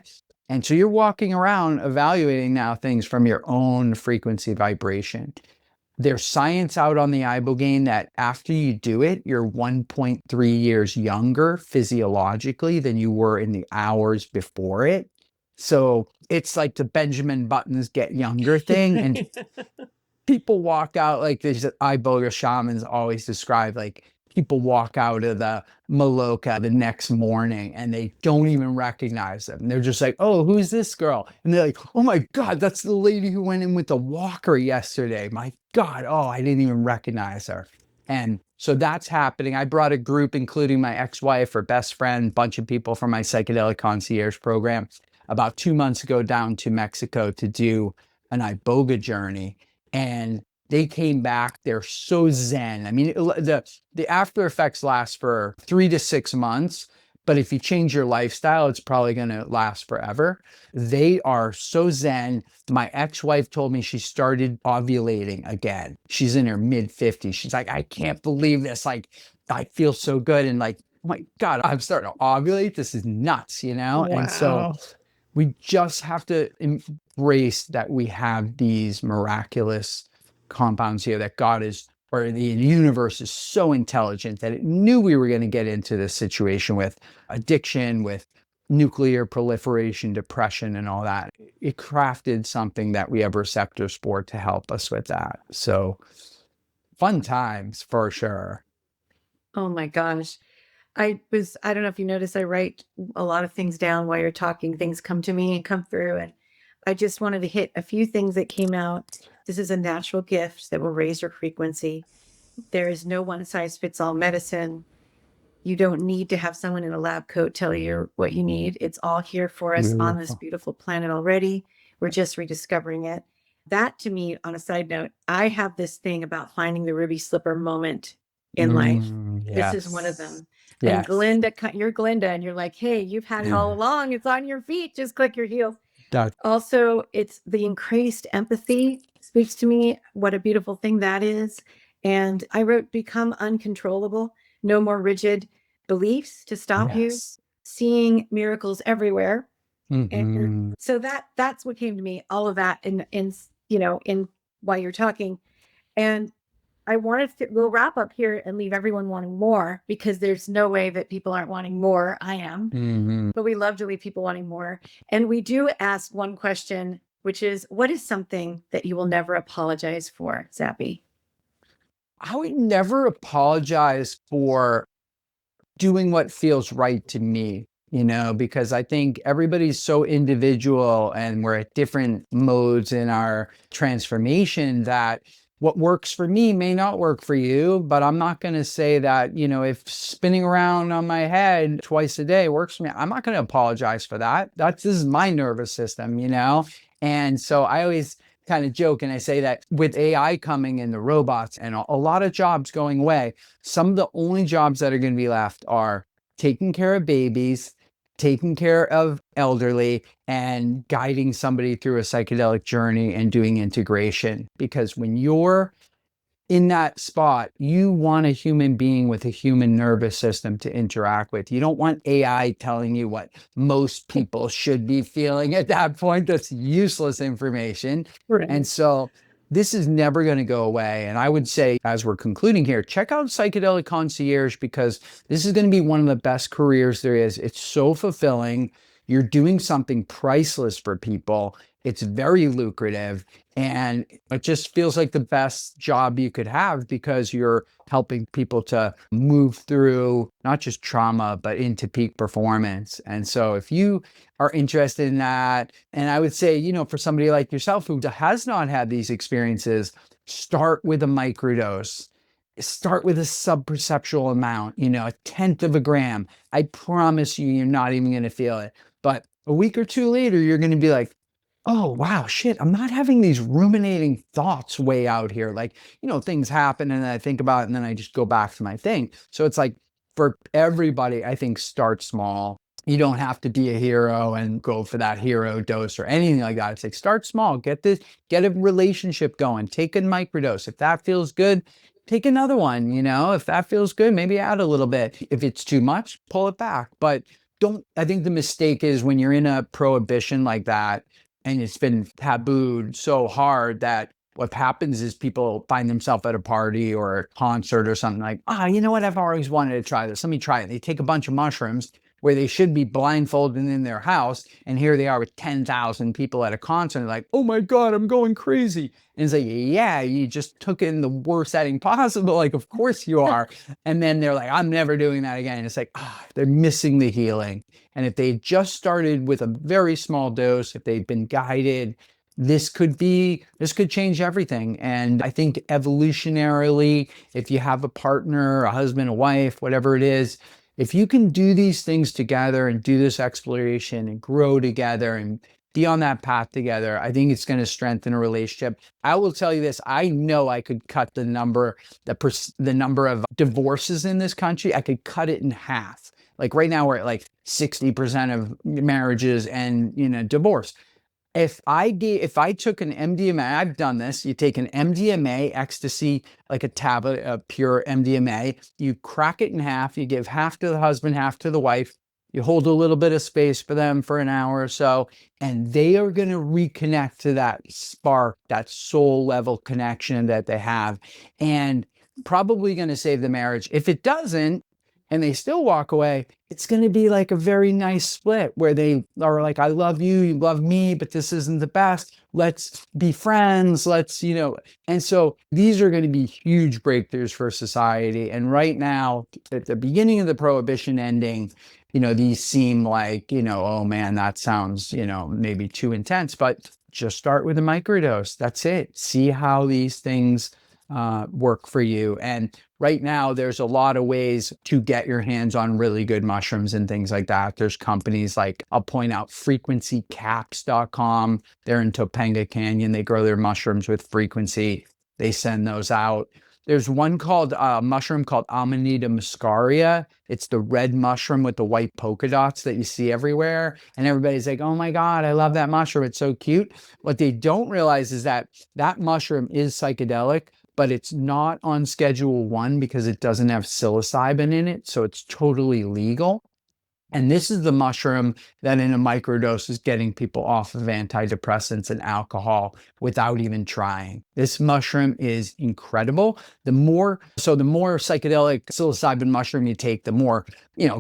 And so you're walking around evaluating now things from your own frequency vibration. There's science out on the Ibogaine that after you do it, you're 1.3 years younger physiologically than you were in the hours before it. So it's like the Benjamin Buttons get younger thing. And people walk out like these Iboga shamans always describe, like people walk out of the Maloka the next morning and they don't even recognize them. They're just like, oh, who's this girl? And they're like, oh my God, that's the lady who went in with the walker yesterday. My God, oh, I didn't even recognize her. And so that's happening. I brought a group, including my ex-wife, her best friend, bunch of people from my psychedelic concierge program about 2 months ago down to Mexico to do an Iboga journey. And they came back, they're so zen. I mean, the after effects last for 3 to 6 months, but if you change your lifestyle, it's probably going to last forever. They are so zen. My ex-wife told me she started ovulating again. She's in her mid-50s. She's like, I can't believe this. Like, I feel so good. And like, oh my God, I'm starting to ovulate. This is nuts, Wow. And so we just have to embrace that we have these miraculous compounds here, that God is, or the universe is so intelligent that it knew we were going to get into this situation with addiction, with nuclear proliferation, depression, and all that. It crafted something that we have receptors for to help us with that. So fun times for sure. Oh my gosh. I don't know if you noticed, I write a lot of things down while you're talking. Things come to me and come through. And I just wanted to hit a few things that came out. This is a natural gift that will raise your frequency. There is no one size fits all medicine. You don't need to have someone in a lab coat tell you what you need. It's all here for us on this beautiful planet already. We're just rediscovering it. That, to me, on a side note, I have this thing about finding the ruby slipper moment in life. Yes. This is one of them. Yes. And Glinda, you're Glinda, and you're like, hey, you've had it all along. It's on your feet. Just click your heels. Also, it's the increased empathy speaks to me. What a beautiful thing that is. And I wrote, become uncontrollable, no more rigid beliefs to stop you, seeing miracles everywhere. And so that's what came to me, all of that in while you're talking. And I wanted to, we'll wrap up here and leave everyone wanting more, because there's no way that people aren't wanting more. I am, but we love to leave people wanting more. And we do ask one question, which is, what is something that you will never apologize for, Zappy? I would never apologize for doing what feels right to me, because I think everybody's so individual and we're at different modes in our transformation that what works for me may not work for you. But I'm not going to say that, if spinning around on my head twice a day works for me, I'm not going to apologize for that. This is my nervous system, And so I always kind of joke and I say that with AI coming and the robots and a lot of jobs going away, some of the only jobs that are going to be left are taking care of babies, taking care of elderly, and guiding somebody through a psychedelic journey and doing integration. Because when you're in that spot, you want a human being with a human nervous system to interact with. You don't want AI telling you what most people should be feeling at that point. That's useless information. Right. And so this is never going to go away. And I would say, as we're concluding here, check out Psychedelic Concierge, because this is going to be one of the best careers there is. It's so fulfilling. You're doing something priceless for people. It's very lucrative, and it just feels like the best job you could have because you're helping people to move through not just trauma, but into peak performance. And so if you are interested in that, and I would say, for somebody like yourself who has not had these experiences, start with a microdose. Start with a subperceptual amount, a tenth of a gram. I promise you, you're not even going to feel it. But a week or two later, you're going to be like, oh, wow, shit, I'm not having these ruminating thoughts way out here. Like, things happen and then I think about it and then I just go back to my thing. So it's like for everybody, I think start small. You don't have to be a hero and go for that hero dose or anything like that. It's like start small, get a relationship going, take a microdose. If that feels good, take another one. If that feels good, maybe add a little bit. If it's too much, pull it back. But I think the mistake is when you're in a prohibition like that and it's been tabooed so hard that what happens is people find themselves at a party or a concert or something like, you know what? I've always wanted to try this. Let me try it. They take a bunch of mushrooms where they should be blindfolded in their house. And here they are with 10,000 people at a concert. Like, oh my God, I'm going crazy. And it's like, yeah, you just took it in the worst setting possible. Like, of course you are. And then they're like, I'm never doing that again. And it's like, they're missing the healing. And if they just started with a very small dose, if they've been guided, this could change everything. And I think evolutionarily, if you have a partner, a husband, a wife, whatever it is, if you can do these things together and do this exploration and grow together and be on that path together, I think it's going to strengthen a relationship. I will tell you this, I know I could cut the number of divorces in this country. I could cut it in half. Like right now we're at like 60% of marriages and, divorce. If I took an MDMA, I've done this, you take an MDMA, ecstasy, like a tablet of pure MDMA, you crack it in half, you give half to the husband, half to the wife, you hold a little bit of space for them for an hour or so, and they are going to reconnect to that spark, that soul level connection that they have, and probably going to save the marriage. If it doesn't, and they still walk away, it's going to be like a very nice split where they are like, I love you, you love me, but this isn't the best. Let's be friends. And so these are going to be huge breakthroughs for society. And right now, at the beginning of the prohibition ending, these seem like, oh man, that sounds, maybe too intense, but just start with a microdose. That's it. See how these things work for you. And right now, there's a lot of ways to get your hands on really good mushrooms and things like that. There's companies like, I'll point out frequencycaps.com. They're in Topanga Canyon. They grow their mushrooms with frequency. They send those out. There's one called mushroom called Amanita muscaria. It's the red mushroom with the white polka dots that you see everywhere. And everybody's like, oh my God, I love that mushroom. It's so cute. What they don't realize is that mushroom is psychedelic, but it's not on Schedule 1 because it doesn't have psilocybin in it. So it's totally legal. And this is the mushroom that in a microdose is getting people off of antidepressants and alcohol without even trying. This mushroom is incredible. The more psychedelic psilocybin mushroom you take, the more,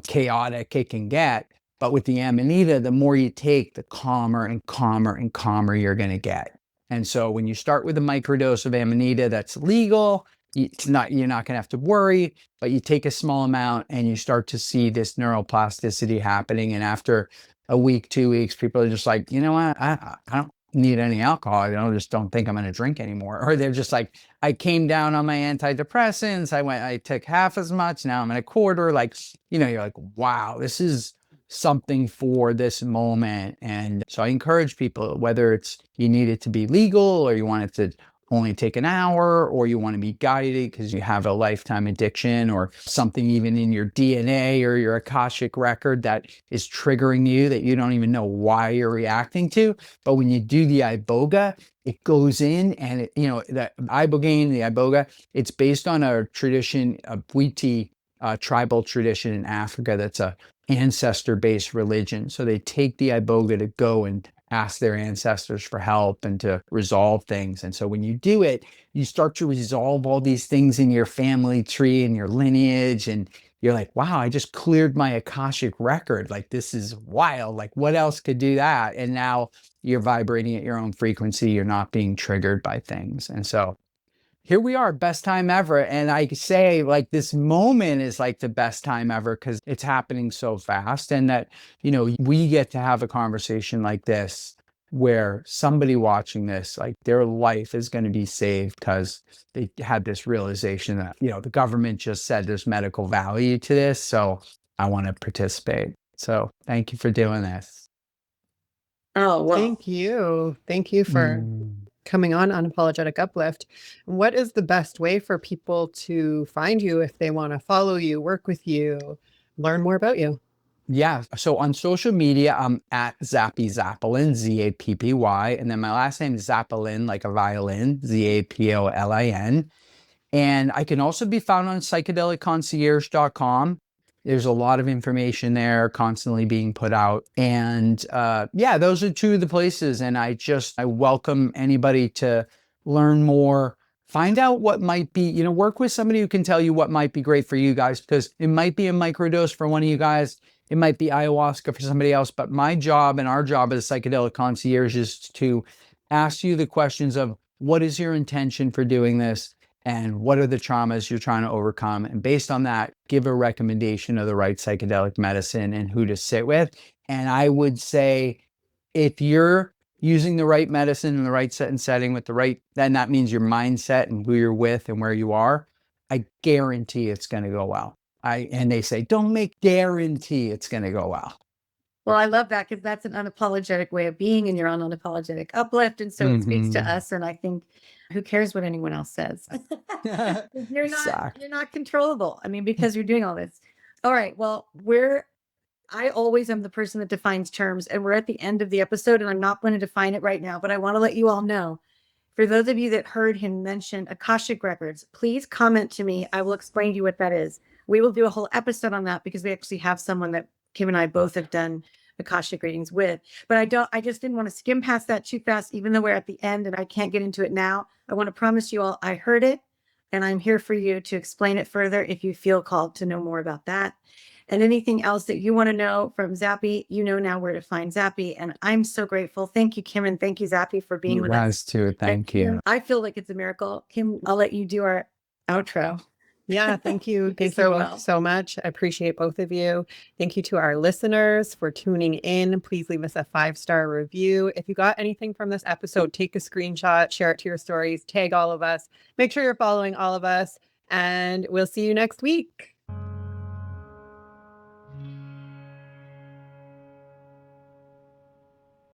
chaotic it can get. But with the Amanita, the more you take, the calmer and calmer and calmer you're going to get. And so when you start with a microdose of Amanita that's legal, you're not going to have to worry, but you take a small amount and you start to see this neuroplasticity happening. And after a week, 2 weeks, people are just like, you know what? I don't need any alcohol. I just don't think I'm going to drink anymore. Or they're just like, I came down on my antidepressants. I took half as much. Now I'm at a quarter. Like, you're like, wow, this is something for this moment. And so I encourage people, whether it's you need it to be legal or you want it to only take an hour, or you want to be guided because you have a lifetime addiction or something even in your DNA or your Akashic record that is triggering you that you don't even know why you're reacting to. But when you do the Iboga, it goes in and the Ibogaine, the Iboga, it's based on a tradition, a Bwiti tribal tradition in Africa that's a ancestor-based religion. So they take the Iboga to go and ask their ancestors for help and to resolve things. And so when you do it, you start to resolve all these things in your family tree and your lineage, and you're like, wow, I just cleared my Akashic record. Like, this is wild. Like, what else could do that? And now you're vibrating at your own frequency. You're not being triggered by things. And so here we are, best time ever. And I say, like, this moment is like the best time ever because it's happening so fast. And that, we get to have a conversation like this where somebody watching this, like, their life is going to be saved because they had this realization that, the government just said there's medical value to this. So I want to participate. So thank you for doing this. Oh, well. Thank you. Thank you for coming on Unapologetic Uplift. What is the best way for people to find you if they want to follow you, work with you, learn more about you? Yeah. So on social media, I'm at Zappy Zapolin, Zappy. And then my last name is Zapolin, like a violin, Zapolin. And I can also be found on psychedelicconcierge.com. There's a lot of information there constantly being put out. And those are two of the places. And I welcome anybody to learn more, find out what might be, work with somebody who can tell you what might be great for you guys, because it might be a microdose for one of you guys. It might be ayahuasca for somebody else. But my job and our job as psychedelic concierge is to ask you the questions of what is your intention for doing this? And what are the traumas you're trying to overcome? And based on that, give a recommendation of the right psychedelic medicine and who to sit with. And I would say, if you're using the right medicine in the right set and setting with then that means your mindset and who you're with and where you are, I guarantee it's going to go well. And they say, don't make guarantee it's going to go well. Well, I love that because that's an unapologetic way of being, and you're on Unapologetic Uplift. And so it speaks to us. And I think, who cares what anyone else says? You're not controllable. I mean, because you're doing all this. All right. Well, I always am the person that defines terms, and we're at the end of the episode, and I'm not going to define it right now, but I want to let you all know, for those of you that heard him mention Akashic Records, please comment to me. I will explain to you what that is. We will do a whole episode on that because we actually have someone that Kim and I both have done Akashic readings with, but I just didn't want to skim past that too fast, even though we're at the end and I can't get into it now. I want to promise you all I heard it, and I'm here for you to explain it further if you feel called to know more about that. And anything else that you want to know from Zappy, now where to find Zappy. And I'm so grateful. Thank you, Kim, and thank you, Zappy, for being with us. You guys too. Thank you. I feel like it's a miracle. Kim, I'll let you do our outro. Yeah, thank you. Thank you so much. I appreciate both of you. Thank you to our listeners for tuning in. Please leave us a 5-star review. If you got anything from this episode, take a screenshot, share it to your stories, tag all of us. Make sure you're following all of us, and we'll see you next week.